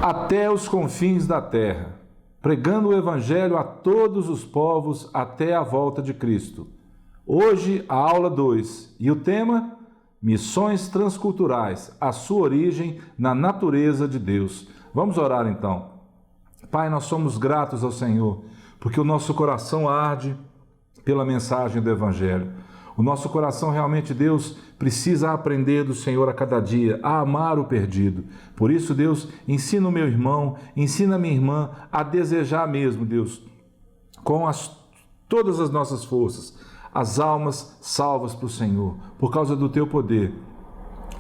até os confins da terra, pregando o Evangelho a todos os povos até a volta de Cristo. Hoje, a aula 2, e o tema: Missões transculturais, a sua origem na natureza de Deus. Vamos orar então. Pai, nós somos gratos ao Senhor, porque o nosso coração arde pela mensagem do Evangelho. O nosso coração realmente, Deus, precisa aprender do Senhor a cada dia, a amar o perdido. Por isso, Deus, ensina o meu irmão, ensina a minha irmã a desejar mesmo, Deus, com todas as nossas forças, as almas salvas para o Senhor, por causa do Teu poder.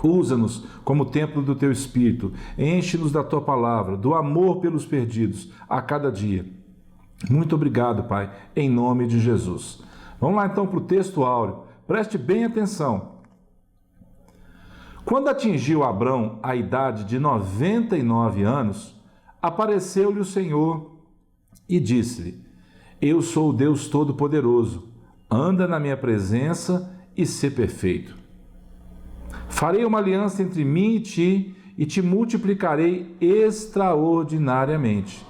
Usa-nos como templo do Teu Espírito, enche-nos da Tua palavra, do amor pelos perdidos, a cada dia. Muito obrigado, Pai, em nome de Jesus. Vamos lá então para o texto áureo. Preste bem atenção. Quando atingiu Abrão a idade de 99 anos, apareceu-lhe o Senhor e disse-lhe: Eu sou o Deus Todo-Poderoso, anda na minha presença e sê perfeito. Farei uma aliança entre mim e te multiplicarei extraordinariamente.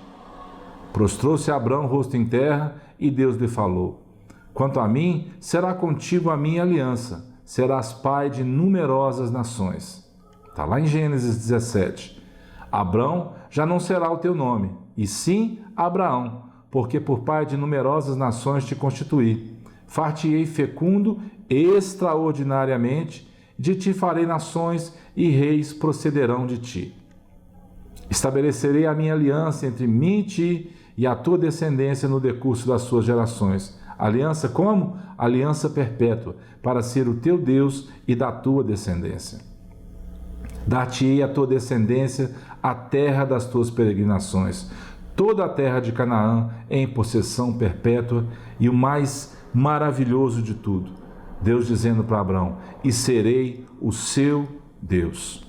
Prostrou-se Abrão rosto em terra e Deus lhe falou: Quanto a mim, será contigo a minha aliança, serás pai de numerosas nações. Está lá em Gênesis 17. Abrão já não será o teu nome, e sim Abraão, porque por pai de numerosas nações te constituí. Far-te-ei fecundo extraordinariamente, de ti farei nações e reis procederão de ti. Estabelecerei a minha aliança entre mim e ti e a tua descendência no decurso das suas gerações. Aliança como? Aliança perpétua, para ser o teu Deus e da tua descendência. Dar-te-ei a tua descendência a terra das tuas peregrinações, toda a terra de Canaã em possessão perpétua, e o mais maravilhoso de tudo, Deus dizendo para Abrão: e serei o seu Deus.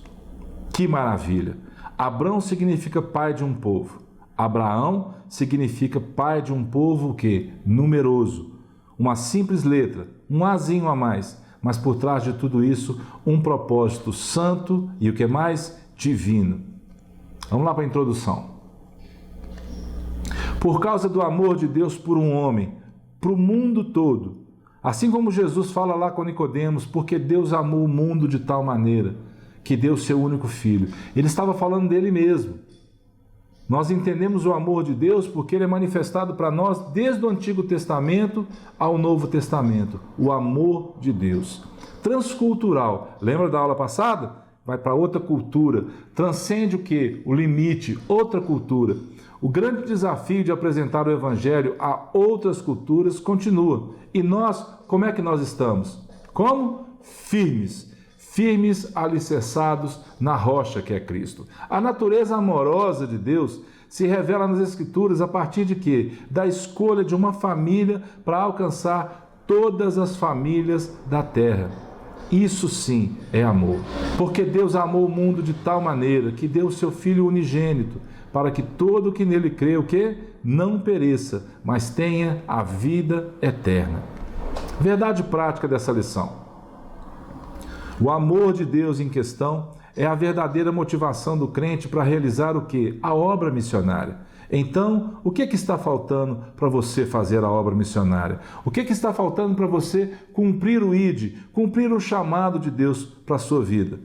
Que maravilha! Abrão significa pai de um povo. Abraão significa pai de um povo que numeroso. Uma simples letra, um azinho a mais, mas por trás de tudo isso, um propósito santo e o que mais? Divino. Vamos lá para a introdução. Por causa do amor de Deus por um homem, para o mundo todo, assim como Jesus fala lá com Nicodemos, porque Deus amou o mundo de tal maneira que deu seu único filho. Ele estava falando dele mesmo. Nós entendemos o amor de Deus porque ele é manifestado para nós desde o Antigo Testamento ao Novo Testamento. O amor de Deus. Transcultural. Lembra da aula passada? Vai para outra cultura. Transcende o quê? O limite. Outra cultura. O grande desafio de apresentar o Evangelho a outras culturas continua. E nós, como é que nós estamos? Como? Firmes alicerçados na rocha que é Cristo. A natureza amorosa de Deus se revela nas Escrituras a partir de quê? Da escolha de uma família para alcançar todas as famílias da terra. Isso sim é amor. Porque Deus amou o mundo de tal maneira que deu o seu Filho unigênito, para que todo o que nele crê, o quê? Não pereça, mas tenha a vida eterna. Verdade prática dessa lição. O amor de Deus em questão é a verdadeira motivação do crente para realizar o quê? A obra missionária. Então, o que está faltando para você fazer a obra missionária? O que está faltando para você cumprir o ID, cumprir o chamado de Deus para a sua vida?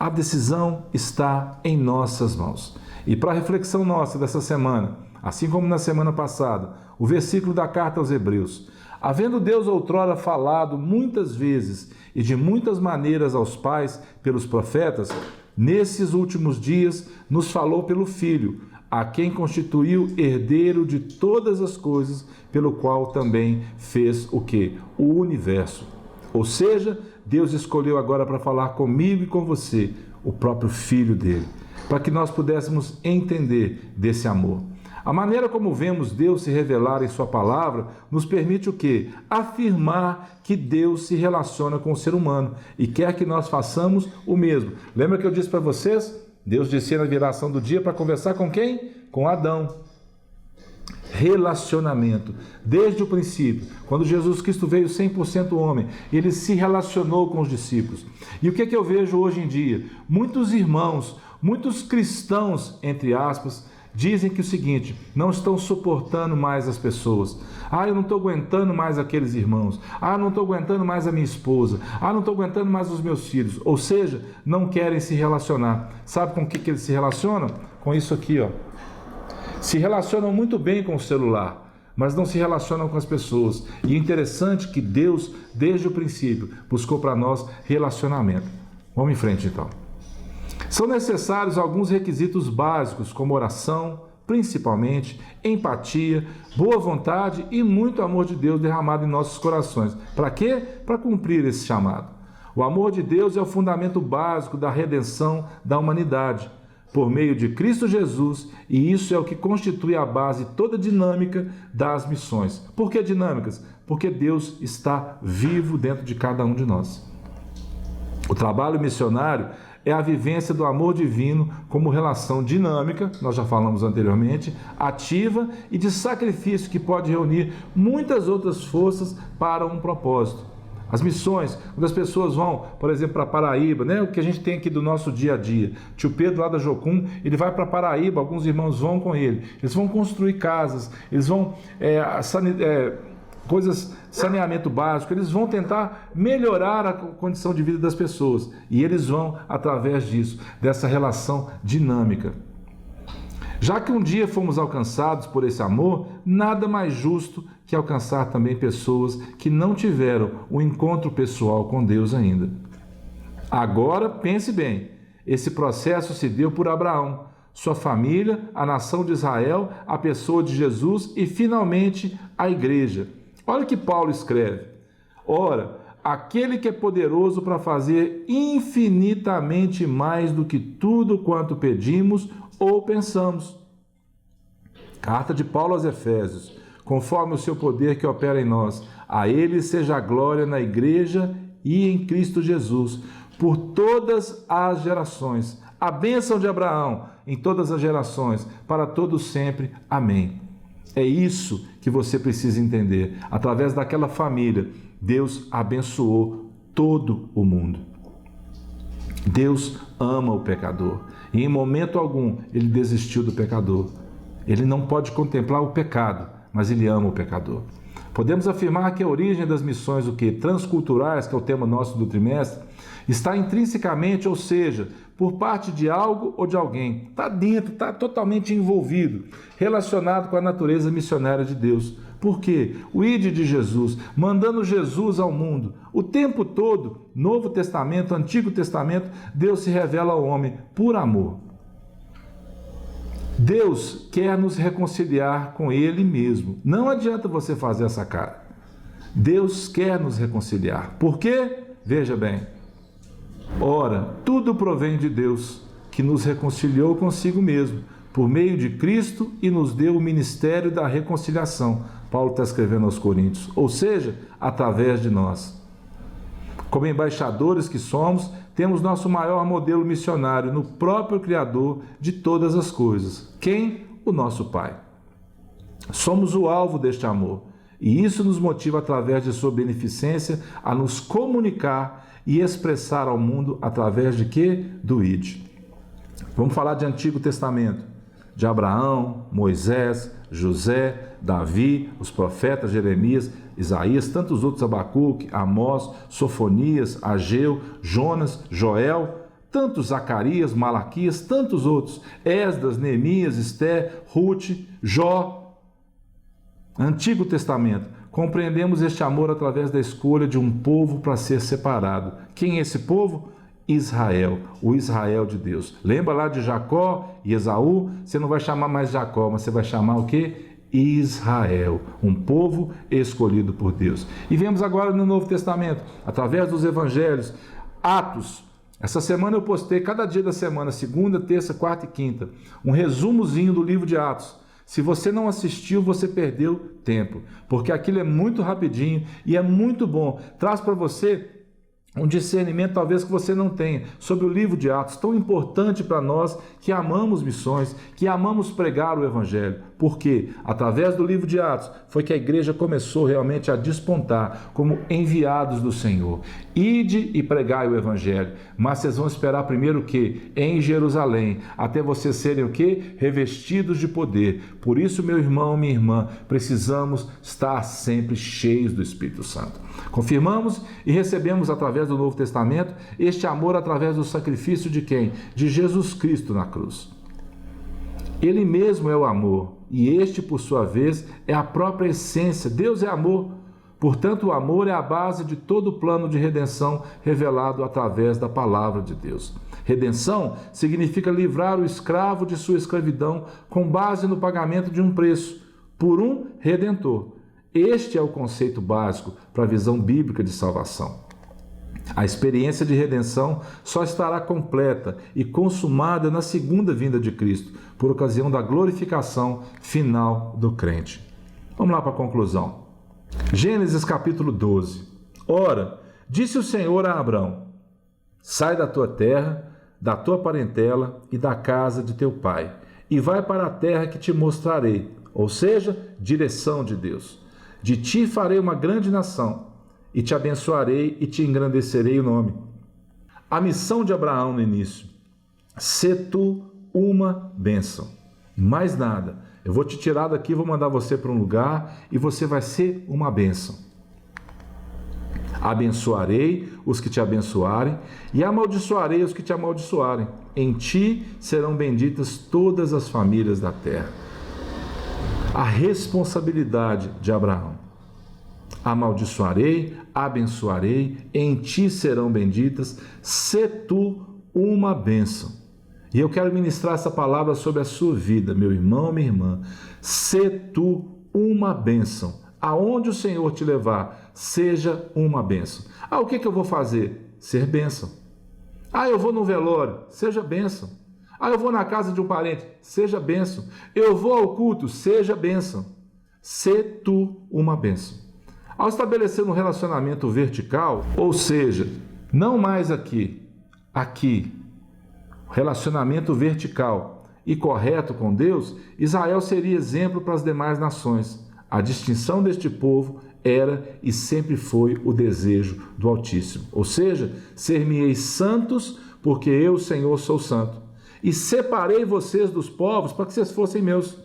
A decisão está em nossas mãos. E para a reflexão nossa dessa semana, assim como na semana passada, o versículo da carta aos Hebreus: havendo Deus outrora falado muitas vezes e de muitas maneiras aos pais pelos profetas, nesses últimos dias nos falou pelo Filho, a quem constituiu herdeiro de todas as coisas, pelo qual também fez o quê? O universo. Ou seja, Deus escolheu agora para falar comigo e com você o próprio Filho dele, para que nós pudéssemos entender desse amor. A maneira como vemos Deus se revelar em sua palavra nos permite o quê? Afirmar que Deus se relaciona com o ser humano e quer que nós façamos o mesmo. Lembra que eu disse para vocês? Deus descia na viração do dia para conversar com quem? Com Adão. relacionamento. Desde o princípio, quando Jesus Cristo veio 100% homem, ele se relacionou com os discípulos. E o que eu vejo hoje em dia? Muitos irmãos, muitos cristãos, entre aspas, dizem que o seguinte: não estão suportando mais as pessoas. Eu não estou aguentando mais aqueles irmãos. Não estou aguentando mais a minha esposa. Não estou aguentando mais os meus filhos. Ou seja, não querem se relacionar. Sabe com o que eles se relacionam? Com isso aqui, ó. Se relacionam muito bem com o celular, mas não se relacionam com as pessoas. E é interessante que Deus, desde o princípio, buscou para nós relacionamento. Vamos em frente, então. São necessários alguns requisitos básicos, como oração, principalmente, empatia, boa vontade e muito amor de Deus derramado em nossos corações. Para quê? Para cumprir esse chamado. O amor de Deus é o fundamento básico da redenção da humanidade, por meio de Cristo Jesus, e isso é o que constitui a base toda dinâmica das missões. Por que dinâmicas? Porque Deus está vivo dentro de cada um de nós. O trabalho missionário é a vivência do amor divino como relação dinâmica, nós já falamos anteriormente, ativa e de sacrifício que pode reunir muitas outras forças para um propósito. As missões, quando as pessoas vão, por exemplo, para Paraíba, né? O que a gente tem aqui do nosso dia a dia. Tio Pedro lá da Jocum, ele vai para Paraíba, alguns irmãos vão com ele. Eles vão construir casas, eles vão saneamento básico, eles vão tentar melhorar a condição de vida das pessoas. E eles vão, através disso, dessa relação dinâmica. Já que um dia fomos alcançados por esse amor, nada mais justo que alcançar também pessoas que não tiveram o encontro pessoal com Deus ainda. Agora, pense bem, esse processo se deu por Abraão, sua família, a nação de Israel, a pessoa de Jesus e, finalmente, a igreja. Olha o que Paulo escreve. Ora, aquele que é poderoso para fazer infinitamente mais do que tudo quanto pedimos ou pensamos. Carta de Paulo aos Efésios. Conforme o seu poder que opera em nós, a ele seja a glória na igreja e em Cristo Jesus, por todas as gerações. A bênção de Abraão em todas as gerações, para todos sempre. Amém. É isso que você precisa entender. Através daquela família, Deus abençoou todo o mundo. Deus ama o pecador. E em momento algum, ele desistiu do pecador. Ele não pode contemplar o pecado, mas ele ama o pecador. Podemos afirmar que a origem das missões transculturais, que é o tema nosso do trimestre, está intrinsecamente, ou seja, por parte de algo ou de alguém. Está dentro, está totalmente envolvido, relacionado com a natureza missionária de Deus. Por quê? O ide de Jesus, mandando Jesus ao mundo. O tempo todo, Novo Testamento, Antigo Testamento, Deus se revela ao homem por amor. Deus quer nos reconciliar com Ele mesmo. Não adianta você fazer essa cara. Deus quer nos reconciliar. Por quê? Veja bem. Ora, tudo provém de Deus, que nos reconciliou consigo mesmo, por meio de Cristo e nos deu o ministério da reconciliação. Paulo está escrevendo aos Coríntios. Ou seja, através de nós. Como embaixadores que somos, temos nosso maior modelo missionário no próprio Criador de todas as coisas. Quem? O nosso Pai. Somos o alvo deste amor. E isso nos motiva, através de sua beneficência, a nos comunicar e expressar ao mundo através de quê? Do id. Vamos falar de Antigo Testamento. De Abraão, Moisés, José, Davi, os profetas Jeremias, Isaías, tantos outros, Abacuque, Amós, Sofonias, Ageu, Jonas, Joel, tantos Zacarias, Malaquias, tantos outros, Esdras, Neemias, Esther, Ruth, Jó. Antigo Testamento. Compreendemos este amor através da escolha de um povo para ser separado. Quem é esse povo? Israel, o Israel de Deus. Lembra lá de Jacó e Esaú? Você não vai chamar mais Jacó, mas você vai chamar o quê? Israel, um povo escolhido por Deus. E vemos agora no Novo Testamento, através dos evangelhos, Atos. Essa semana eu postei, cada dia da semana, segunda, terça, quarta e quinta, um resumozinho do livro de Atos. Se você não assistiu, você perdeu tempo, porque aquilo é muito rapidinho e é muito bom. Traz para você um discernimento talvez que você não tenha sobre o livro de Atos, tão importante para nós que amamos missões, que amamos pregar o Evangelho. porque através do livro de Atos foi que a igreja começou realmente a despontar como enviados do Senhor. Ide e pregai o evangelho, mas vocês vão esperar primeiro o quê? Em Jerusalém, até vocês serem o quê? Revestidos de poder. Por isso, meu irmão, minha irmã, precisamos estar sempre cheios do Espírito Santo. Confirmamos e recebemos através do Novo Testamento este amor através do sacrifício de quem? De Jesus Cristo na cruz. Ele mesmo é o amor, e este, por sua vez, é a própria essência. Deus é amor. Portanto, o amor é a base de todo o plano de redenção revelado através da palavra de Deus. Redenção significa livrar o escravo de sua escravidão com base no pagamento de um preço, por um redentor. Este é o conceito básico para a visão bíblica de salvação. A experiência de redenção só estará completa e consumada na segunda vinda de Cristo, por ocasião da glorificação final do crente. Vamos lá para a conclusão. Gênesis capítulo 12. Ora, disse o Senhor a Abrão: sai da tua terra, da tua parentela e da casa de teu pai, e vai para a terra que te mostrarei, ou seja, direção de Deus. De ti farei uma grande nação, e te abençoarei e te engrandecerei o nome. A missão de Abraão no início: sê tu uma bênção. Mais nada. Eu vou te tirar daqui, vou mandar você para um lugar e você vai ser uma bênção. Abençoarei os que te abençoarem e amaldiçoarei os que te amaldiçoarem. Em ti serão benditas todas as famílias da terra. A responsabilidade de Abraão: amaldiçoarei, abençoarei, em ti serão benditas, sê tu uma bênção. E eu quero ministrar essa palavra sobre a sua vida, meu irmão, minha irmã. Sê tu uma bênção. Aonde o Senhor te levar, seja uma bênção. O que eu vou fazer? Ser bênção. Eu vou no velório, seja bênção. Eu vou na casa de um parente, seja bênção. Eu vou ao culto, seja bênção. Sê tu uma bênção. Ao estabelecer um relacionamento vertical, ou seja, não mais aqui, relacionamento vertical e correto com Deus, Israel seria exemplo para as demais nações. A distinção deste povo era e sempre foi o desejo do Altíssimo. Ou seja, ser-me-eis santos, porque eu, Senhor, sou santo. E separei vocês dos povos para que vocês fossem meus.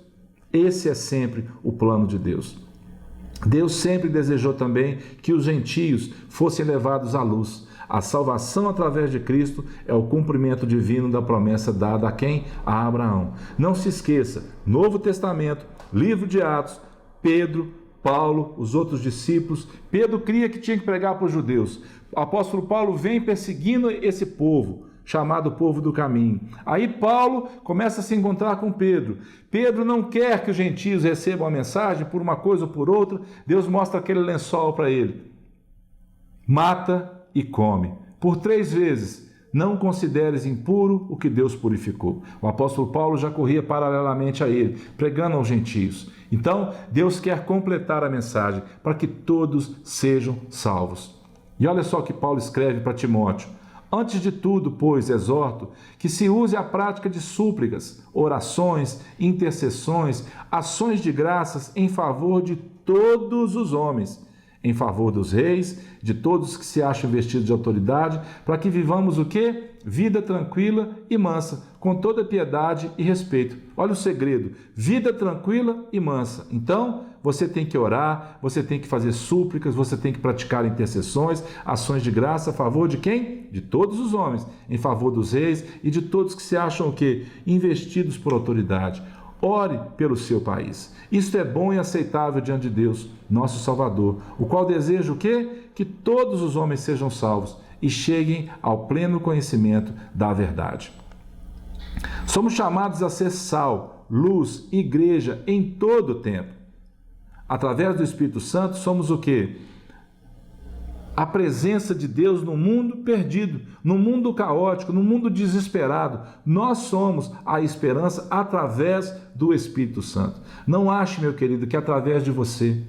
Esse é sempre o plano de Deus. Deus sempre desejou também que os gentios fossem levados à luz. A salvação através de Cristo é o cumprimento divino da promessa dada a quem? A Abraão. Não se esqueça, Novo Testamento, livro de Atos, Pedro, Paulo, os outros discípulos. Pedro cria que tinha que pregar para os judeus. O apóstolo Paulo vem perseguindo esse povo, chamado povo do caminho. Aí Paulo começa a se encontrar com Pedro. Pedro não quer que os gentios recebam a mensagem por uma coisa ou por outra. Deus mostra aquele lençol para ele. Mata e come. Por 3 vezes, não consideres impuro o que Deus purificou. O apóstolo Paulo já corria paralelamente a ele, pregando aos gentios. Então, Deus quer completar a mensagem para que todos sejam salvos. E olha só o que Paulo escreve para Timóteo: antes de tudo, pois, exorto que se use a prática de súplicas, orações, intercessões, ações de graças em favor de todos os homens, em favor dos reis, de todos que se acham vestidos de autoridade, para que vivamos o quê? Vida tranquila e mansa, com toda piedade e respeito. Olha o segredo: vida tranquila e mansa. Então, você tem que orar, você tem que fazer súplicas, você tem que praticar intercessões, ações de graça a favor de quem? De todos os homens, em favor dos reis e de todos que se acham o quê? Investidos por autoridade. Ore pelo seu país. Isto é bom e aceitável diante de Deus, nosso Salvador, o qual deseja o quê? Que todos os homens sejam salvos e cheguem ao pleno conhecimento da verdade. Somos chamados a ser sal, luz, igreja em todo o tempo. Através do Espírito Santo somos o quê? A presença de Deus no mundo perdido, no mundo caótico, no mundo desesperado. Nós somos a esperança através do Espírito Santo. Não ache, meu querido, que através de você,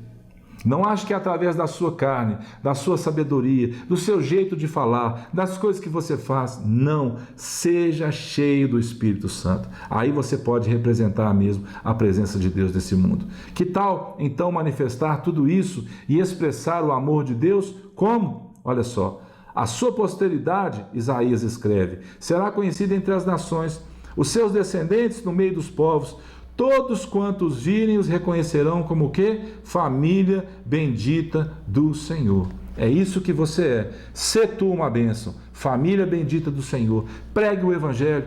Não ache que é através da sua carne, da sua sabedoria, do seu jeito de falar, das coisas que você faz. Não, seja cheio do Espírito Santo. Aí você pode representar mesmo a presença de Deus nesse mundo. Que tal, então, manifestar tudo isso e expressar o amor de Deus? Como? Olha só, a sua posteridade, Isaías escreve, será conhecida entre as nações, os seus descendentes no meio dos povos. Todos quantos virem os reconhecerão como o quê? Família bendita do Senhor. É isso que você é. Sê tu uma bênção. Família bendita do Senhor. Pregue o Evangelho.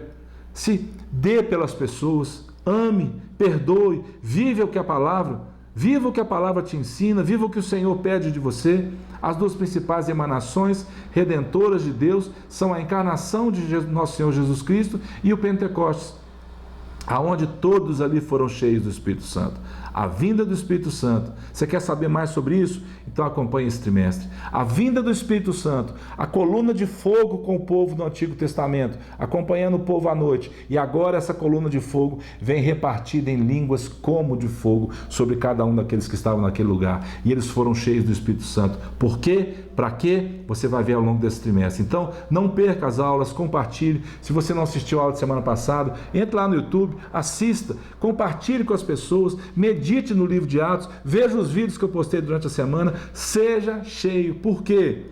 Se dê pelas pessoas. Ame, perdoe. Viva o que a palavra te ensina. Viva o que o Senhor pede de você. As duas principais emanações redentoras de Deus são a encarnação de nosso Senhor Jesus Cristo e o Pentecostes, aonde todos ali foram cheios do Espírito Santo. A vinda do Espírito Santo. Você quer saber mais sobre isso? Então acompanhe esse trimestre. A vinda do Espírito Santo, a coluna de fogo com o povo do Antigo Testamento, acompanhando o povo à noite. E agora essa coluna de fogo vem repartida em línguas como de fogo sobre cada um daqueles que estavam naquele lugar. E eles foram cheios do Espírito Santo. Por quê? Para quê? Você vai ver ao longo desse trimestre. Então, não perca as aulas, compartilhe. Se você não assistiu a aula de semana passada, entre lá no YouTube, assista, compartilhe com as pessoas, medite no livro de Atos, veja os vídeos que eu postei durante a semana, seja cheio. Por quê?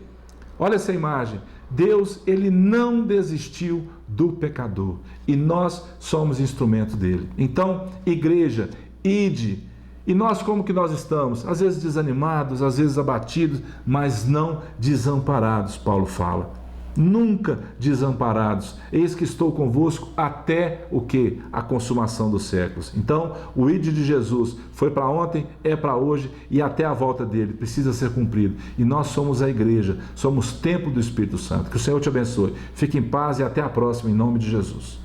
Olha essa imagem. Deus, ele não desistiu do pecador e nós somos instrumento dele. Então, igreja, ide. E nós, como que nós estamos? Às vezes desanimados, às vezes abatidos, mas não desamparados, Paulo fala. Nunca desamparados. Eis que estou convosco até o quê? A consumação dos séculos. Então, o ide de Jesus foi para ontem, é para hoje e até a volta dele. Precisa ser cumprido. E nós somos a igreja, somos templo do Espírito Santo. Que o Senhor te abençoe. Fique em paz e até a próxima, em nome de Jesus.